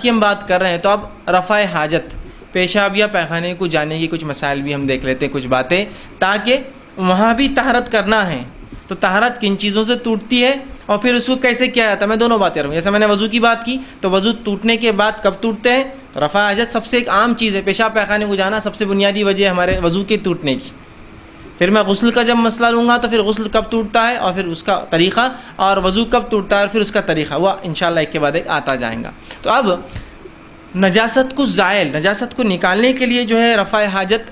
طہارت کی ہم بات کر رہے ہیں، تو اب رفع حاجت، پیشاب یا پیخانے کو جانے کی کچھ مسائل بھی ہم دیکھ لیتے ہیں، کچھ باتیں، تاکہ وہاں بھی طہارت کرنا ہے تو طہارت کن چیزوں سے ٹوٹتی ہے اور پھر اس کو کیسے کیا جاتا ہے. میں دونوں باتیں رہوں. جیسے میں نے وضو کی بات کی تو وضو ٹوٹنے کے بعد کب ٹوٹتے ہیں؟ رفع حاجت سب سے ایک عام چیز ہے، پیشاب پیخانے کو جانا سب سے بنیادی وجہ ہے ہمارے وضو کے ٹوٹنے کی. پھر میں غسل کا جب مسئلہ لوں گا تو پھر غسل کب ٹوٹتا ہے اور پھر اس کا طریقہ، اور وضو کب ٹوٹتا ہے اور پھر اس کا طریقہ، وہ انشاءاللہ ایک کے بعد ایک آتا جائیں گا. تو اب نجاست کو زائل، نجاست کو نکالنے کے لیے جو ہے رفع حاجت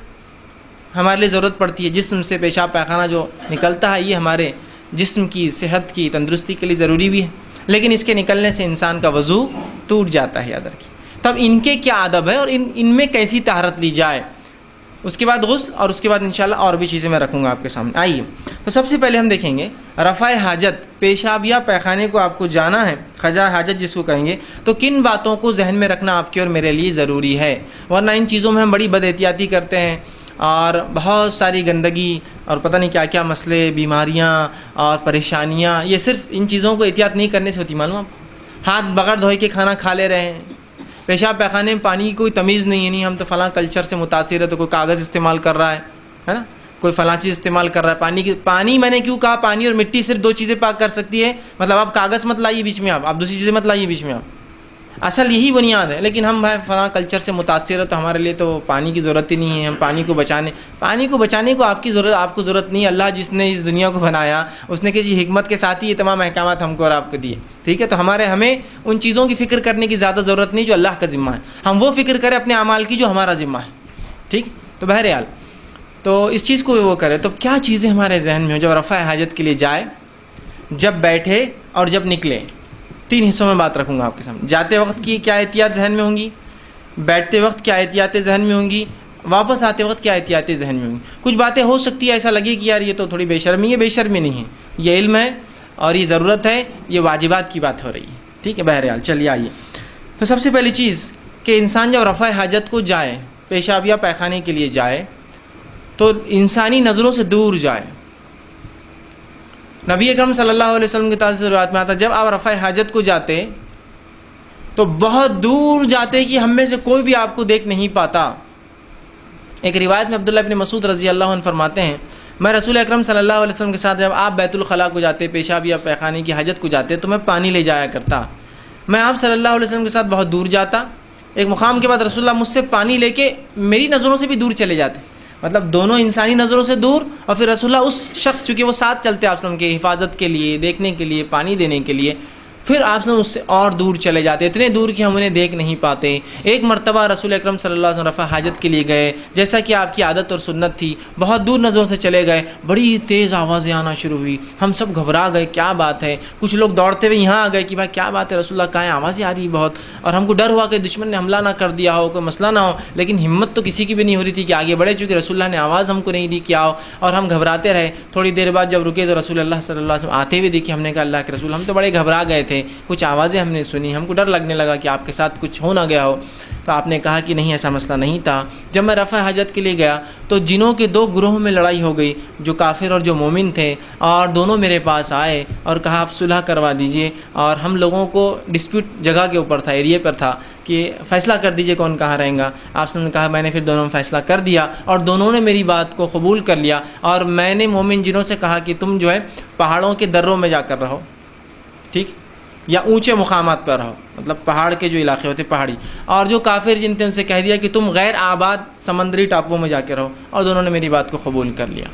ہمارے لیے ضرورت پڑتی ہے. جسم سے پیشاب پیخانہ جو نکلتا ہے یہ ہمارے جسم کی صحت کی تندرستی کے لیے ضروری بھی ہے، لیکن اس کے نکلنے سے انسان کا وضو ٹوٹ جاتا ہے، یاد رکھیے. تب ان کے کیا ادب ہے اور ان میں کیسی طہارت لی جائے، اس کے بعد غسل، اور اس کے بعد انشاءاللہ اور بھی چیزیں میں رکھوں گا آپ کے سامنے. آئیے تو سب سے پہلے ہم دیکھیں گے رفع حاجت، پیشاب یا پیخانے کو آپ کو جانا ہے، قضاء حاجت جس کو کہیں گے، تو کن باتوں کو ذہن میں رکھنا آپ کے اور میرے لیے ضروری ہے. ورنہ ان چیزوں میں ہم بڑی بد احتیاطی کرتے ہیں اور بہت ساری گندگی اور پتہ نہیں کیا کیا مسئلے، بیماریاں اور پریشانیاں، یہ صرف ان چیزوں کو احتیاط نہیں کرنے سے ہوتی. معلوم آپ کو، ہاتھ بغیر دھوئے کے کھانا کھا لے رہے ہیں، پیشاب پیخانے میں پانی کی کوئی تمیز نہیں ہے، نہیں ہم تو فلاں کلچر سے متاثر ہے تو کوئی کاغذ استعمال کر رہا ہے نا، کوئی فلاں چیز استعمال کر رہا ہے. پانی میں نے کیوں کہا پانی اور مٹی صرف دو چیزیں پاک کر سکتی ہے، مطلب آپ کاغذ مت لائیے بیچ میں، آپ دوسری چیزیں مت لائیے بیچ میں، آپ اصل یہی بنیاد ہے. لیکن ہم فلاں کلچر سے متاثر ہے تو ہمارے لیے تو پانی کی ضرورت ہی نہیں ہے، ہم پانی کو بچانے کو آپ کو ضرورت نہیں ہے. اللہ جس نے اس دنیا کو بنایا اس نے کسی حکمت کے ساتھ ہی یہ تمام احکامات ہم کو اور آپ کو دیے، ٹھیک ہے. تو ہمیں ان چیزوں کی فکر کرنے کی زیادہ ضرورت نہیں جو اللہ کا ذمہ ہے، ہم وہ فکر کریں اپنے اعمال کی جو ہمارا ذمہ ہے، ٹھیک. تو بہرحال تو اس چیز کو وہ کرے. تو کیا چیزیں ہمارے ذہن میں ہو جب رفع حاجت کے لیے جائے، جب بیٹھے اور جب نکلے؟ 3 حصوں میں بات رکھوں گا آپ کے سامنے. جاتے وقت کی کیا احتیاط ذہن میں ہوں گی، بیٹھتے وقت کیا احتیاطیں ذہن میں ہوں گی، واپس آتے وقت کیا احتیاطیں ذہن میں ہوں گی. کچھ باتیں ہو سکتی ہے ایسا لگے کہ یار یہ تو تھوڑی بے شرمی ہے، بے شرمی نہیں ہے، یہ علم ہے اور یہ ضرورت ہے، یہ واجبات کی بات ہو رہی ہے، ٹھیک ہے. بہرحال چلیے آئیے. تو سب سے پہلی چیز کہ انسان جب رفع حاجت کو جائے، پیشاب یا پیخانے کے لیے جائے، تو انسانی نظروں سے دور جائے. نبی اکرم صلی اللہ علیہ وسلم کی طرف سے روایت میں آتا جب آپ رفع حاجت کو جاتے تو بہت دور جاتے کہ ہم میں سے کوئی بھی آپ کو دیکھ نہیں پاتا. ایک روایت میں عبداللہ ابن مسعود رضی اللہ عنہ فرماتے ہیں میں رسول اکرم صلی اللہ علیہ وسلم کے ساتھ جب آپ بیت الخلاء کو جاتے، پیشاب یا پیخانے کی حاجت کو جاتے تو میں پانی لے جایا کرتا. میں آپ صلی اللہ علیہ وسلم کے ساتھ بہت دور جاتا، ایک مقام کے بعد رسول اللہ مجھ سے پانی لے کے میری نظروں سے بھی دور چلے جاتے، مطلب دونوں انسانی نظروں سے دور، اور پھر رسول اللہ اس شخص چونکہ وہ ساتھ چلتے آپ صلی اللہ علیہ وسلم کے حفاظت کے لیے، دیکھنے کے لیے، پانی دینے کے لیے، پھر آپ سے اس سے اور دور چلے جاتے، اتنے دور کہ ہم انہیں دیکھ نہیں پاتے. ایک مرتبہ رسول اکرم صلی اللہ علیہ وسلم رفع حاجت کے لیے گئے، جیسا کہ آپ کی عادت اور سنت تھی، بہت دور نظروں سے چلے گئے، بڑی تیز آوازیں آنا شروع ہوئی، ہم سب گھبرا گئے کیا بات ہے. کچھ لوگ دوڑتے ہوئے یہاں آ گئے کہ بھائی کیا بات ہے رسول اللہ، کہاں ہیں، آوازیں آ رہی بہت، اور ہم کو ڈر ہوا کہ دشمن نے حملہ نہ کر دیا ہو، کوئی مسئلہ نہ ہو. لیکن ہمت تو کسی کی بھی نہیں ہو رہی تھی کہ آگے بڑھے، چونکہ رسول اللہ نے آواز ہم کو نہیں دی کہ آؤ، اور ہم گھبراتے رہے. تھوڑی دیر بعد جب رکے تو رسول اللہ صلی اللہ علیہ وسلم آتے ہوئے دیکھے. ہم نے کہا اللہ کے رسول ہم تو بڑے گھبرا گئے تھے، کچھ آوازیں ہم نے سنی، ہم کو ڈر لگنے لگا کہ آپ کے ساتھ کچھ ہو نہ گیا ہو. تو آپ نے کہا کہ نہیں ایسا مسئلہ نہیں تھا. جب میں رفع حاجت کے لیے گیا تو جنوں کے 2 گروہوں میں لڑائی ہو گئی، جو کافر اور جو مومن تھے، اور دونوں میرے پاس آئے اور کہا آپ صلح کروا دیجئے. اور ہم لوگوں کو ڈسپیوٹ جگہ کے اوپر تھا، ایریے پر تھا کہ فیصلہ کر دیجئے کون کہاں رہیں گا. آپ نے کہا میں نے پھر دونوں میں فیصلہ کر دیا اور دونوں نے میری بات کو قبول کر لیا. اور میں نے مومن جنوں سے کہا کہ تم جو ہے پہاڑوں کے دروں میں جا کر رہو، ٹھیک، یا اونچے مقامات پر رہو، مطلب پہاڑ کے جو علاقے ہوتے پہاڑی. اور جو کافر جن تھے ان سے کہہ دیا کہ تم غیر آباد سمندری ٹاپوؤں میں جا کے رہو. اور دونوں نے میری بات کو قبول کر لیا.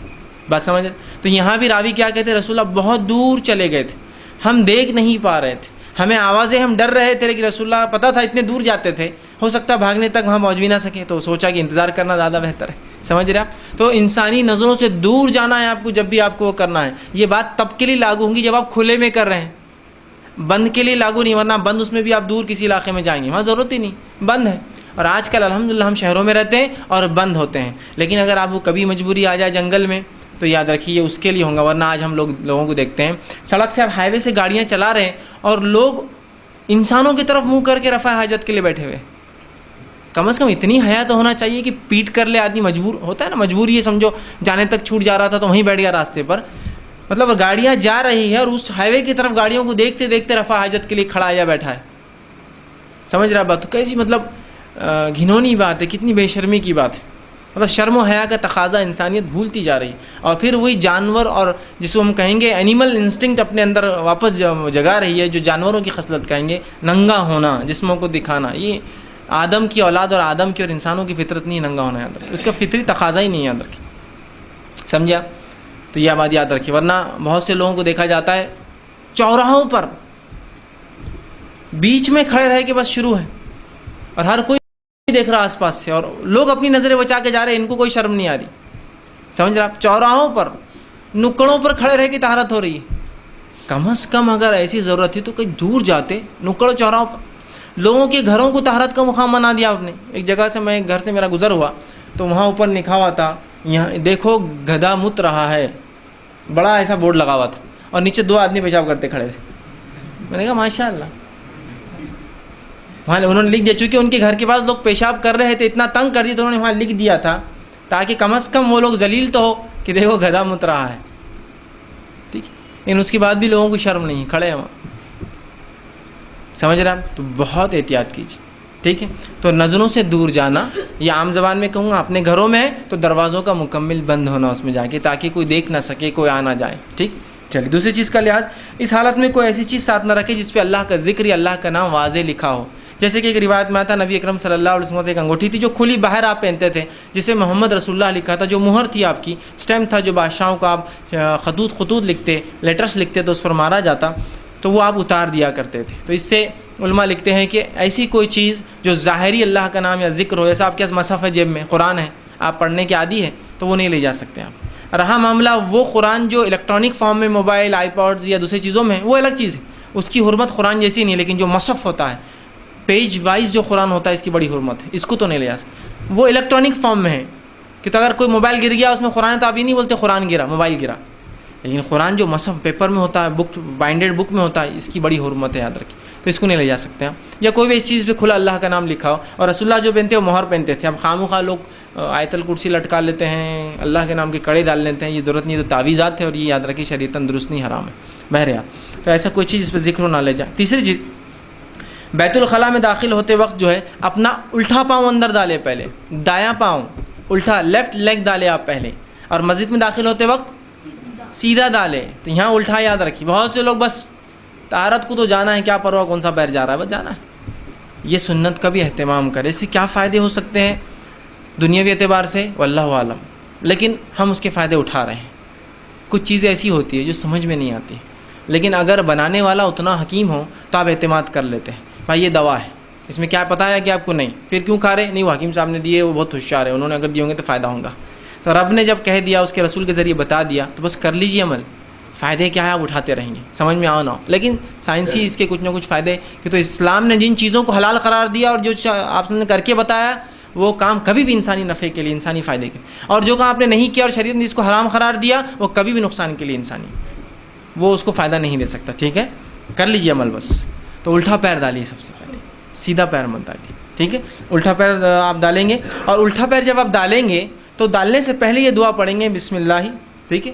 بات سمجھ؟ تو یہاں بھی راوی کیا کہتے ہیں، رسول اللہ بہت دور چلے گئے تھے، ہم دیکھ نہیں پا رہے تھے، ہمیں آوازیں، ہم ڈر رہے تھے، لیکن رسول اللہ پتہ تھا اتنے دور جاتے تھے، ہو سکتا ہے بھاگنے تک وہاں پہنچ بھی نہ سکے، تو سوچا کہ انتظار کرنا زیادہ بہتر ہے. سمجھ رہے آپ؟ تو انسانی نظروں سے دور جانا ہے آپ کو جب بھی آپ کو وہ کرنا ہے. یہ بات تب کے لیے لاگو ہوں گی جب آپ کھلے میں کر رہے ہیں، بند کے لیے لاگو نہیں، ورنہ بند اس میں بھی آپ دور کسی علاقے میں جائیں گے، وہاں ضرورت ہی نہیں، بند ہے. اور آج کل الحمدللہ ہم شہروں میں رہتے ہیں اور بند ہوتے ہیں، لیکن اگر آپ کو کبھی مجبوری آ جائے جنگل میں تو یاد رکھیے اس کے لیے ہوں گا. ورنہ آج ہم لوگوں کو دیکھتے ہیں سڑک سے، آپ ہائی وے سے گاڑیاں چلا رہے ہیں اور لوگ انسانوں کی طرف منہ کر کے رفع حاجت کے لیے بیٹھے ہوئے. کم از کم اتنی حیا تو ہونا چاہیے کہ پیٹ کر لے آدمی، مجبور ہوتا ہے نا، مجبوری ہے سمجھو، جانے تک چھوٹ جا رہا تھا تو وہیں بیٹھ گیا راستے پر، مطلب گاڑیاں جا رہی ہے اور اس ہائی وے کی طرف گاڑیوں کو دیکھتے دیکھتے رفع حاجت کے لیے کھڑا یا بیٹھا ہے. سمجھ رہا بات؟ تو کیسی مطلب گھنونی بات ہے، کتنی بے شرمی کی بات ہے. مطلب شرم و حیا کا تقاضا انسانیت بھولتی جا رہی ہے، اور پھر وہی جانور اور جس کو ہم کہیں گے اینیمل انسٹنکٹ اپنے اندر واپس جگا رہی ہے، جو جانوروں کی خصلت کہیں گے، ننگا ہونا، جسموں کو دکھانا. یہ آدم کی اولاد اور آدم کی اور انسانوں کی فطرت نہیں ننگا ہونا، یاد رکھیں. اس کا فطری تقاضا ہی نہیں یاد رکھیں. سمجھا؟ تو یہ بات یاد رکھیے. ورنہ بہت سے لوگوں کو دیکھا جاتا ہے چوراہوں پر بیچ میں کھڑے رہ کے بس شروع ہے، اور ہر کوئی دیکھ رہا آس پاس سے، اور لوگ اپنی نظریں بچا کے جا رہے ہیں، ان کو کوئی شرم نہیں آ رہی. سمجھ رہا؟ چوراہوں پر نکڑوں پر کھڑے رہ کے طہارت ہو رہی ہے. کم از کم اگر ایسی ضرورت تھی تو کہیں دور جاتے. نکڑ چوراہوں پر لوگوں کے گھروں کو طہارت کا مقام بنا دیا آپ نے. ایک جگہ سے میں گھر سے میرا گزر ہوا تو وہاں اوپر لکھا ہوا تھا، یہاں دیکھو گدھا مت رہا ہے، بڑا ایسا بورڈ لگا ہوا تھا، اور نیچے 2 آدمی پیشاب کرتے کھڑے تھے. میں نے کہا ماشاء اللہ. وہاں انہوں نے لکھ دیا، چونکہ ان کے گھر کے پاس لوگ پیشاب کر رہے تھے، اتنا تنگ کر دیا، تو انہوں نے وہاں لکھ دیا تھا تاکہ کم از کم وہ لوگ ذلیل تو ہو کہ دیکھو گدھا مت رہا ہے. ٹھیک ہے، لیکن اس کے بعد بھی لوگوں کو شرم نہیں، کھڑے ہیں وہاں. سمجھ رہے ہیں؟ تو بہت احتیاط کیجیے. ٹھیک ہے. تو نظروں سے دور جانا، یا عام زبان میں کہوں گا اپنے گھروں میں تو دروازوں کا مکمل بند ہونا اس میں جا کے، تاکہ کوئی دیکھ نہ سکے، کوئی آ نہ جائے. ٹھیک. چلیے دوسری چیز کا لحاظ، اس حالت میں کوئی ایسی چیز ساتھ نہ رکھے جس پہ اللہ کا ذکر یا اللہ کا نام واضح لکھا ہو. جیسے کہ ایک روایت میں آتا، نبی اکرم صلی اللہ علیہ وسلم سے ایک انگوٹھی تھی جو کھلی باہر آپ پہنتے تھے، جسے محمد رسول اللہ لکھا تھا، جو مہر تھی آپ کی، اسٹیمپ تھا، جو بادشاہوں کو آپ خطوط لکھتے، لیٹرس لکھتے تو اس پر مارا جاتا، تو وہ آپ اتار دیا کرتے تھے. تو اس سے علماء لکھتے ہیں کہ ایسی کوئی چیز جو ظاہری اللہ کا نام یا ذکر ہو، جیسا آپ کے پاس مصحف ہے، جیب میں قرآن ہے، آپ پڑھنے کے عادی ہے، تو وہ نہیں لے جا سکتے آپ. رہا معاملہ وہ قرآن جو الیکٹرانک فارم میں موبائل، آئی پاڈز یا دوسری چیزوں میں ہے، وہ الگ چیز ہے، اس کی حرمت قرآن جیسی نہیں ہے. لیکن جو مصحف ہوتا ہے، پیج وائز جو قرآن ہوتا ہے، اس کی بڑی حرمت ہے، اس کو تو نہیں لے جا سکتے. وہ الیکٹرانک فارم میں ہے، کہ تو اگر کوئی موبائل گر گیا اس میں قرآن ہے، تو آپ یہ نہیں بولتے قرآن گرا، موبائل گرا. لیکن قرآن جو مصحف پیپر میں ہوتا ہے، بک بائنڈیڈ بک میں ہوتا ہے، اس کی بڑی حرمت ہے، یاد رکھیے. تو اس کو نہیں لے جا سکتے آپ. یا کوئی بھی اس چیز پہ کھلا اللہ کا نام لکھا ہو. اور رسول اللہ جو پہنتے ہیں وہ مہر پہنتے تھے. اب خواہ لوگ آیت الکرسی لٹکا لیتے ہیں، اللہ کے نام کے کڑے ڈال لیتے ہیں، یہ ضرورت نہیں. تو تعویذات ہے، اور یہ یاد رکھیے شریعتاً درست نہیں، حرام ہے. بہرحال تو ایسا کوئی چیز اس پہ ذکر نہ لے جائے. تیسری چیز، بیت الخلاء میں داخل ہوتے وقت جو ہے اپنا الٹا پاؤں اندر ڈالے، پہلے دایاں پاؤں الٹا، لیفٹ لیگ ڈالے آپ پہلے، اور مسجد میں داخل ہوتے وقت سیدھا ڈالے. تو یہاں الٹا یاد رکھیے. بہت سے لوگ بس طہارت کو تو جانا ہے، کیا پرواہ کون سا پیر جا رہا ہے، بس جانا ہے. یہ سنت کا بھی اہتمام کرے. اس سے کیا فائدے ہو سکتے ہیں دنیاوی اعتبار سے، واللہ عالم، لیکن ہم اس کے فائدے اٹھا رہے ہیں. کچھ چیزیں ایسی ہوتی ہیں جو سمجھ میں نہیں آتی، لیکن اگر بنانے والا اتنا حکیم ہو تو آپ اعتماد کر لیتے ہیں. بھائی یہ دوا ہے، اس میں کیا پتہ ہے کہ آپ کو نہیں، پھر کیوں کھا رہے؟ نہیں، وہ حکیم صاحب نے دیے، وہ بہت ہوشیار ہے، انہوں نے اگر دیے ہوں گے تو فائدہ ہوگا. تو رب نے جب کہہ دیا، اس کے رسول کے ذریعے بتا دیا، تو بس کر لیجیے عمل. فائدے کیا ہے آپ اٹھاتے رہیں گے، سمجھ میں آؤ نہ ہو. لیکن سائنسی اس کے کچھ نہ کچھ فائدے، کہ تو اسلام نے جن چیزوں کو حلال قرار دیا اور جو آپ نے کر کے بتایا، وہ کام کبھی بھی انسانی نفع کے لیے، انسانی فائدے کے لیے. اور جو کام آپ نے نہیں کیا اور شریعت نے اس کو حرام قرار دیا، وہ کبھی بھی نقصان کے لیے انسانی، وہ اس کو فائدہ نہیں دے سکتا. ٹھیک ہے، کر لیجیے عمل بس. تو الٹا پیر ڈالیے سب سے پہلے، سیدھا پیر مت ڈالیے. ٹھیک ہے، الٹا پیر آپ ڈالیں گے. اور الٹا پیر جب آپ ڈالیں گے تو ڈالنے سے پہلے یہ دعا پڑھیں گے، بسم اللہ. ٹھیک ہے،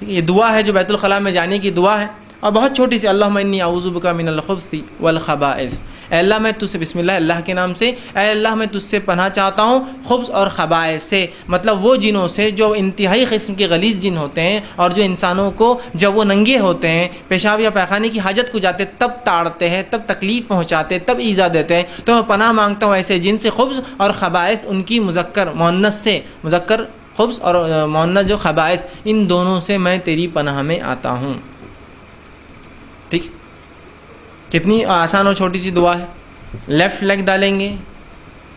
یہ دعا ہے جو بیت الخلاء میں جانے کی دعا ہے، اور بہت چھوٹی سی، اللہم انی اعوذ بک من الخبث والخبائث. اے اللہ میں تجھ سے، بسم اللہ، اللہ کے نام سے، اے اللہ میں تجھ سے پناہ چاہتا ہوں خبث اور خبائث سے. مطلب وہ جنوں سے جو انتہائی قسم کے غلیظ جن ہوتے ہیں، اور جو انسانوں کو جب وہ ننگے ہوتے ہیں، پیشاب یا پیخانے کی حاجت کو جاتے، تب تاڑتے ہیں، تب تکلیف پہنچاتے، تب ایذا دیتے ہیں. تو میں پناہ مانگتا ہوں ایسے جن سے، خبث اور خبائث ان کی مذکر مؤنث سے، مذکر خبث اور مؤنث جو خبائث، ان دونوں سے میں تیری پناہ میں آتا ہوں. ٹھیک، کتنی آسان اور چھوٹی سی دعا ہے. لیفٹ لیگ ڈالیں گے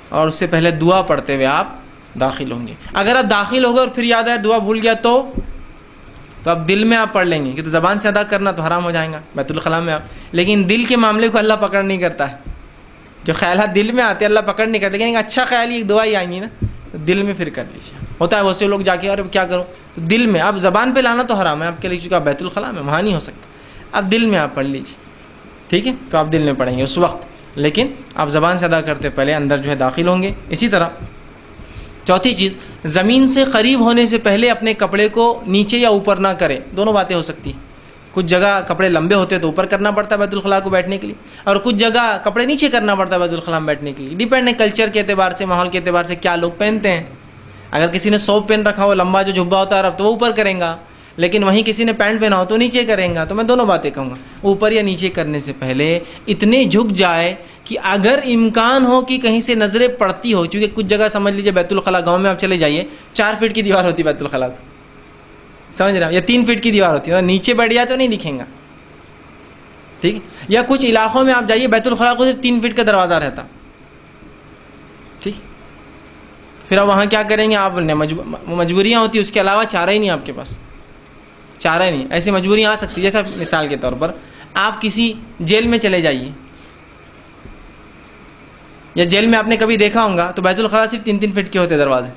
اور اس سے پہلے دعا پڑھتے ہوئے آپ داخل ہوں گے. اگر آپ داخل ہو گئے اور پھر یاد آئے دعا بھول گیا تو اب دل میں آپ پڑھ لیں گے، کہ تو زبان سے ادا کرنا تو حرام ہو جائے گا بیت الخلاء میں آپ. لیکن دل کے معاملے کو اللہ پکڑ نہیں کرتا ہے. جو خیالات دل میں آتے ہیں اللہ پکڑ نہیں کرتے، لیکن اچھا خیال ایک دعا ہی آئیں گی نا، تو دل میں پھر کر لیجیے. ہوتا ہے بہت سے لوگ جا کے، ارے کیا کروں، تو دل میں. آپ زبان پہ لانا تو حرام ہے آپ کے لیے، چونکہ آپ بیت الخلاء میں، وہاں نہیں ہو سکتا. آپ دل میں آپ پڑھ لیجیے. ٹھیک ہے، تو آپ دل میں پڑھیں گے اس وقت، لیکن آپ زبان سے ادا کرتے پہلے اندر جو ہے داخل ہوں گے. اسی طرح چوتھی چیز، زمین سے قریب ہونے سے پہلے اپنے کپڑے کو نیچے یا اوپر نہ کریں. دونوں باتیں ہو سکتی ہیں. کچھ جگہ کپڑے لمبے ہوتے ہیں تو اوپر کرنا پڑتا ہے بیت الخلاء کو بیٹھنے کے لیے، اور کچھ جگہ کپڑے نیچے کرنا پڑتا ہے بیت الخلاء میں بیٹھنے کے لیے. ڈیپینڈ ہے کلچر کے اعتبار سے، ماحول کے اعتبار سے کیا لوگ پہنتے ہیں. اگر کسی نے سوپ پہن رکھا ہو لمبا جو جھبا ہوتا ہے اب تو وہ اوپر کریں گا، لیکن وہیں کسی نے پینٹ پہنا ہو تو نیچے کریں گا. تو میں دونوں باتیں کہوں گا، اوپر یا نیچے کرنے سے پہلے اتنے جھک جائے کہ اگر امکان ہو کہ کہیں سے نظریں پڑتی ہو، چونکہ کچھ جگہ سمجھ لیجیے بیت الخلاء گاؤں میں آپ چلے جائیے 4 فٹ کی دیوار ہوتی ہے بیت الخلاء کی، سمجھ رہے ہیں، یا 3 فٹ کی دیوار ہوتی ہے، نیچے بیٹھ جائے تو نہیں دکھیں گا. ٹھیک ہے، یا کچھ علاقوں میں آپ جائیے بیت الخلاء کو صرف 3 فٹ کا دروازہ رہتا. ٹھیک، پھر آپ وہاں کیا کریں گے؟ آپ مجبوریاں ہوتی ہیں، اس کے علاوہ چارہ ہی نہیں آپ کے پاس، چارہ ہی نہیں. ایسی مجبوریاں آ سکتی، جیسا مثال کے طور پر آپ کسی جیل میں چلے جائیے، یا جیل میں آپ نے کبھی دیکھا ہوگا تو بیت الخلاء صرف 3 فٹ کے ہوتے دروازے،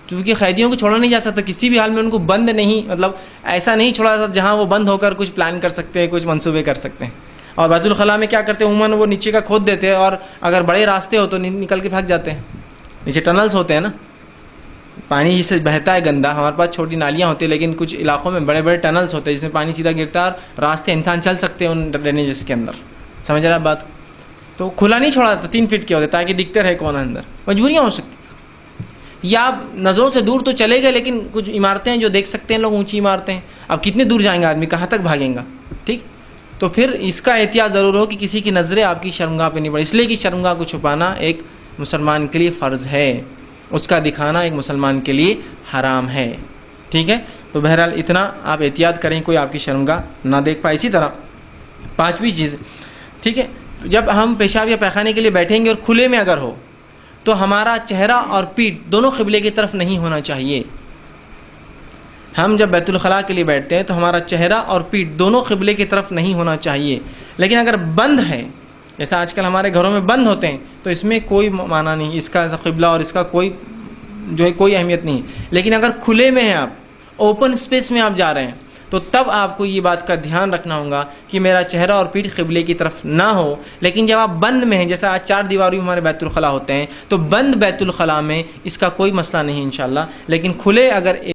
کیونکہ قیدیوں کو چھوڑا نہیں جا سکتا کسی بھی حال میں. ان کو بند نہیں، مطلب ایسا نہیں چھوڑا جاتا جہاں وہ بند ہو کر کچھ پلان کر سکتے ہیں، کچھ منصوبے کر سکتے ہیں. اور بیت الخلاء میں کیا کرتے ہیں عموماً وہ نیچے کا کھود دیتے ہیں، اور اگر بڑے راستے ہو تو نکل کے پھنس جاتے ہیں. نیچے ٹنلز ہوتے ہیں نا، پانی جس سے بہتا ہے گندا، ہمارے پاس چھوٹی نالیاں ہوتی ہیں لیکن کچھ علاقوں میں بڑے بڑے ٹنلز ہوتے ہیں جس میں پانی سیدھا گرتا ہے اور راستے انسان چل سکتے ہیں ان ڈرینیجز کے اندر. سمجھ رہے ہیں بات؟ تو کھلا نہیں چھوڑا جاتا، 3 فٹ کے ہوتے تاکہ دکھتے رہے کون ہے اندر. مجبوریاں ہو سکتی، یا آپ نظروں سے دور تو چلے گئے لیکن کچھ عمارتیں ہیں جو دیکھ سکتے ہیں لوگ، اونچی عمارتیں ہیں. اب کتنے دور جائیں گا آدمی، کہاں تک بھاگیں گا؟ ٹھیک، تو پھر اس کا احتیاط ضرور ہو کہ کسی کی نظریں آپ کی شرمگاہ پہ نہیں پڑے، اس لیے کہ شرمگاہ کو چھپانا ایک مسلمان کے لیے فرض ہے، اس کا دکھانا ایک مسلمان کے لیے حرام ہے. ٹھیک ہے، تو بہرحال اتنا آپ احتیاط کریں کوئی آپ کی شرمگاہ نہ دیکھ پائے. اسی طرح 5ویں چیز، ٹھیک ہے، جب ہم پیشاب یا پیخانے کے لیے بیٹھیں گے اور کھلے میں اگر ہو تو ہمارا چہرہ اور پیٹھ دونوں قبلے کی طرف نہیں ہونا چاہیے. ہم جب بیت الخلاء کے لیے بیٹھتے ہیں تو ہمارا چہرہ اور پیٹھ دونوں قبلے کی طرف نہیں ہونا چاہیے. لیکن اگر بند ہے، جیسا آج کل ہمارے گھروں میں بند ہوتے ہیں، تو اس میں کوئی معنی نہیں، اس کا قبلہ اور اس کا کوئی جو ہے کوئی اہمیت نہیں. لیکن اگر کھلے میں ہیں آپ، اوپن اسپیس میں آپ جا رہے ہیں، تو تب آپ کو یہ بات کا دھیان رکھنا ہوگا کہ میرا چہرہ اور پیٹھ قبلے کی طرف نہ ہو. لیکن جب آپ بند میں ہیں، جیسا آج 4 دیواری ہمارے بیت الخلاء ہوتے ہیں، تو بند بیت الخلاء میں اس کا کوئی مسئلہ نہیں انشاءاللہ. لیکن کھلے اگر